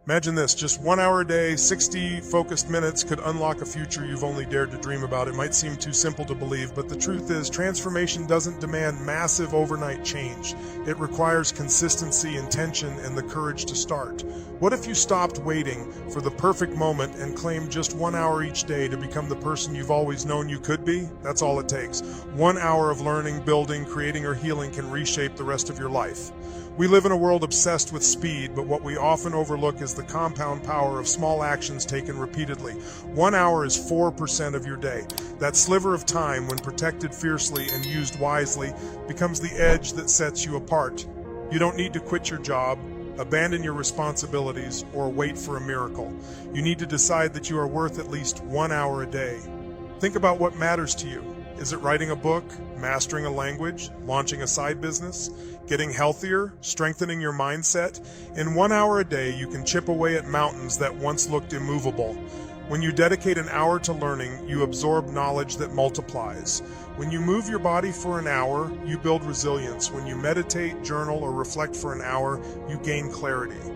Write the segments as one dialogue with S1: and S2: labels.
S1: Imagine this, just 1 hour a day, 60 focused minutes could unlock a future you've only dared to dream about. It might seem too simple to believe, but the truth is, transformation doesn't demand massive overnight change. It requires consistency, intention, and the courage to start. What if you stopped waiting for the perfect moment and claimed just 1 hour each day to become the person you've always known you could be? That's all it takes. 1 hour of learning, building, creating, or healing can reshape the rest of your life. We live in a world obsessed with speed, but what we often overlook is the compound power of small actions taken repeatedly. 1 hour is 4% of your day. That sliver of time, when protected fiercely and used wisely, becomes the edge that sets you apart. You don't need to quit your job, abandon your responsibilities, or wait for a miracle. You need to decide that you are worth at least 1 hour a day. Think about what matters to you. Is it writing a book, mastering a language, launching a side business, getting healthier, strengthening your mindset? In 1 hour a day, you can chip away at mountains that once looked immovable. When you dedicate an hour to learning, you absorb knowledge that multiplies. When you move your body for an hour, you build resilience. When you meditate, journal, or reflect for an hour, you gain clarity.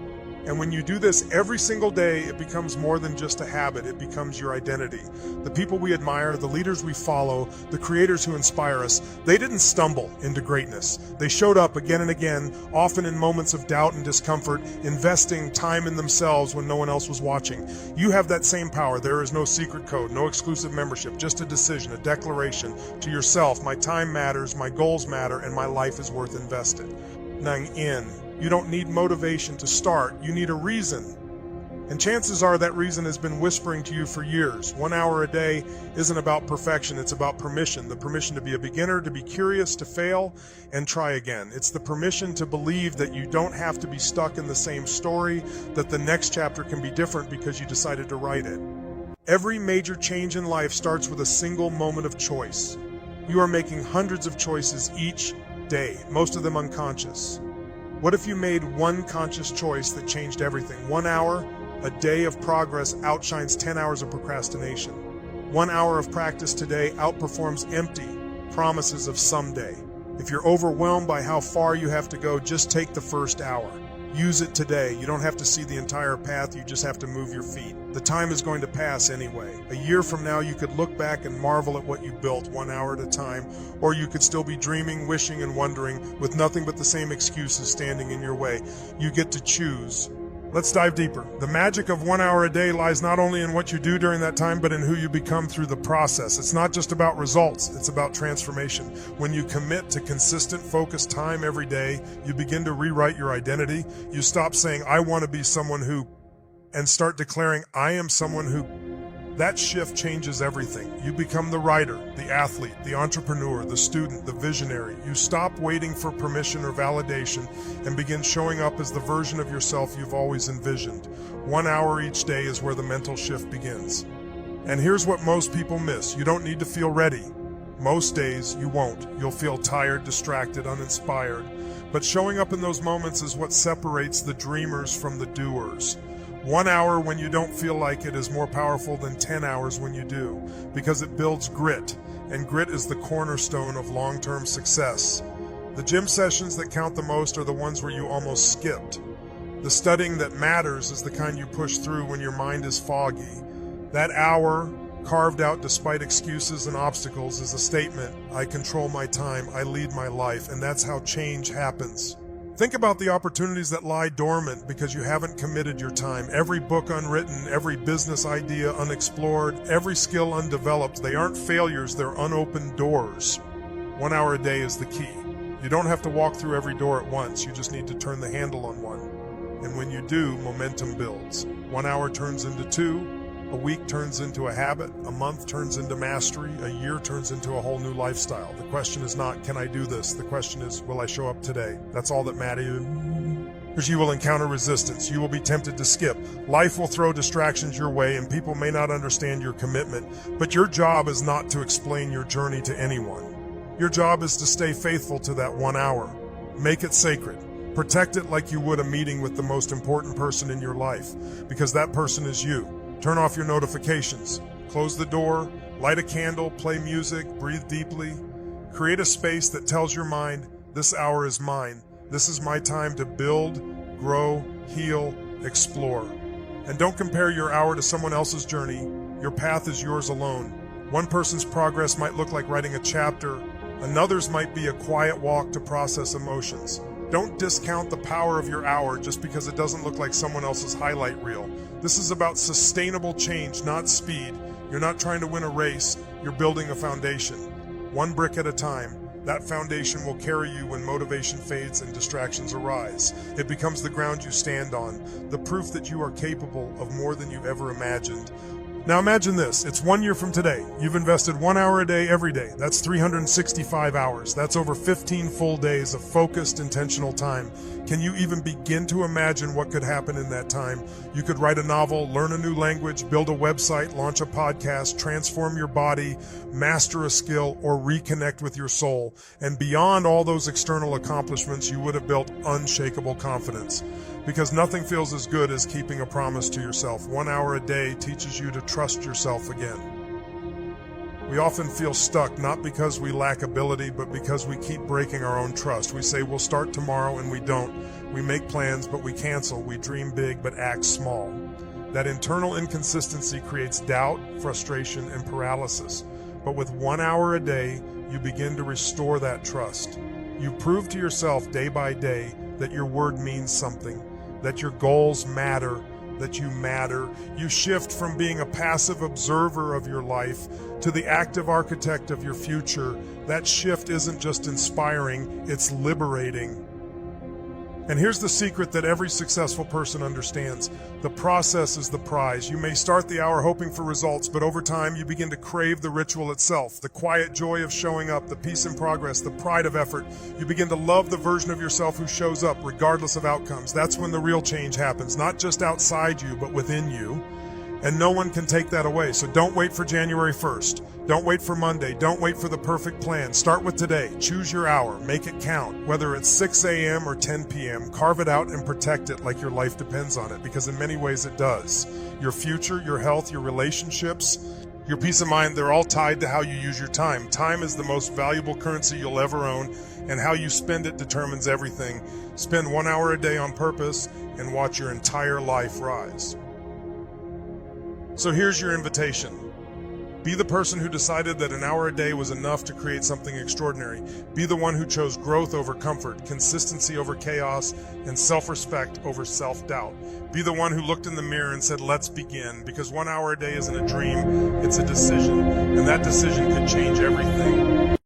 S1: And when you do this every single day, it becomes more than just a habit. It becomes your identity. The people we admire, the leaders we follow, the creators who inspire us, they didn't stumble into greatness. They showed up again and again, often in moments of doubt and discomfort, investing time in themselves when no one else was watching. You have that same power. There is no secret code, no exclusive membership, just a decision, a declaration to yourself. My time matters, my goals matter, and my life is worth investing in. You don't need motivation to start, you need a reason. And chances are that reason has been whispering to you for years. 1 hour a day isn't about perfection, it's about permission. The permission to be a beginner, to be curious, to fail, and try again. It's the permission to believe that you don't have to be stuck in the same story, that the next chapter can be different because you decided to write it. Every major change in life starts with a single moment of choice. You are making hundreds of choices each day, most of them unconscious. What if you made one conscious choice that changed everything? 1 hour, a day of progress outshines 10 hours of procrastination. 1 hour of practice today outperforms empty promises of someday. If you're overwhelmed by how far you have to go, just take the first hour. Use it today. You don't have to see the entire path, you just have to move your feet. The time is going to pass anyway. A year from now, you could look back and marvel at what you built 1 hour at a time, or you could still be dreaming, wishing, and wondering with nothing but the same excuses standing in your way. You get to choose. Let's dive deeper. The magic of 1 hour a day lies not only in what you do during that time, but in who you become through the process. It's not just about results, it's about transformation. When you commit to consistent, focused time every day, you begin to rewrite your identity. You stop saying, I want to be someone who, and start declaring, I am someone who. That shift changes everything. You become the writer, the athlete, the entrepreneur, the student, the visionary. You stop waiting for permission or validation and begin showing up as the version of yourself you've always envisioned. 1 hour each day is where the mental shift begins. And here's what most people miss. You don't need to feel ready. Most days you won't. You'll feel tired, distracted, uninspired. But showing up in those moments is what separates the dreamers from the doers. 1 hour when you don't feel like it is more powerful than 10 hours when you do, because it builds grit, and grit is the cornerstone of long-term success. The gym sessions that count the most are the ones where you almost skipped. The studying that matters is the kind you push through when your mind is foggy. That hour, carved out despite excuses and obstacles, is a statement. I control my time, I lead my life, and that's how change happens. Think about the opportunities that lie dormant because you haven't committed your time. Every book unwritten, every business idea unexplored, every skill undeveloped. They aren't failures, they're unopened doors. 1 hour a day is the key. You don't have to walk through every door at once, you just need to turn the handle on one. And when you do, momentum builds. 1 hour turns into 2, a week turns into a habit, a month turns into mastery, a year turns into a whole new lifestyle. The question is not, can I do this? The question is, will I show up today? That's all that matters. Because you will encounter resistance. You will be tempted to skip. Life will throw distractions your way, and people may not understand your commitment. But your job is not to explain your journey to anyone. Your job is to stay faithful to that 1 hour. Make it sacred. Protect it like you would a meeting with the most important person in your life, because that person is you. Turn off your notifications, close the door, light a candle, play music, breathe deeply. Create a space that tells your mind, this hour is mine. This is my time to build, grow, heal, explore. And don't compare your hour to someone else's journey. Your path is yours alone. One person's progress might look like writing a chapter. Another's might be a quiet walk to process emotions. Don't discount the power of your hour just because it doesn't look like someone else's highlight reel. This is about sustainable change, not speed. You're not trying to win a race, you're building a foundation. One brick at a time. That foundation will carry you when motivation fades and distractions arise. It becomes the ground you stand on, the proof that you are capable of more than you ever imagined. Now imagine this, it's 1 year from today. You've invested 1 hour a day every day. That's 365 hours. That's over 15 full days of focused, intentional time. Can you even begin to imagine what could happen in that time? You could write a novel, learn a new language, build a website, launch a podcast, transform your body, master a skill, or reconnect with your soul. And beyond all those external accomplishments, you would have built unshakable confidence. Because nothing feels as good as keeping a promise to yourself. 1 hour a day teaches you to trust yourself again. We often feel stuck, not because we lack ability, but because we keep breaking our own trust. We say we'll start tomorrow and we don't. We make plans, but we cancel. We dream big, but act small. That internal inconsistency creates doubt, frustration, and paralysis. But with 1 hour a day, you begin to restore that trust. You prove to yourself day by day that your word means something, that your goals matter, that you matter. You shift from being a passive observer of your life to the active architect of your future. That shift isn't just inspiring, it's liberating. And here's the secret that every successful person understands. The process is the prize. You may start the hour hoping for results, but over time you begin to crave the ritual itself, the quiet joy of showing up, the peace in progress, the pride of effort. You begin to love the version of yourself who shows up regardless of outcomes. That's when the real change happens, not just outside you, but within you. And no one can take that away. So don't wait for January 1st. Don't wait for Monday. Don't wait for the perfect plan. Start with today. Choose your hour. Make it count. Whether it's 6 a.m. or 10 p.m., carve it out and protect it like your life depends on it, because in many ways it does. Your future, your health, your relationships, your peace of mind, they're all tied to how you use your time. Time is the most valuable currency you'll ever own, and how you spend it determines everything. Spend 1 hour a day on purpose and watch your entire life rise. So here's your invitation. Be the person who decided that an hour a day was enough to create something extraordinary. Be the one who chose growth over comfort, consistency over chaos, and self-respect over self-doubt. Be the one who looked in the mirror and said, let's begin, because 1 hour a day isn't a dream, it's a decision, and that decision could change everything.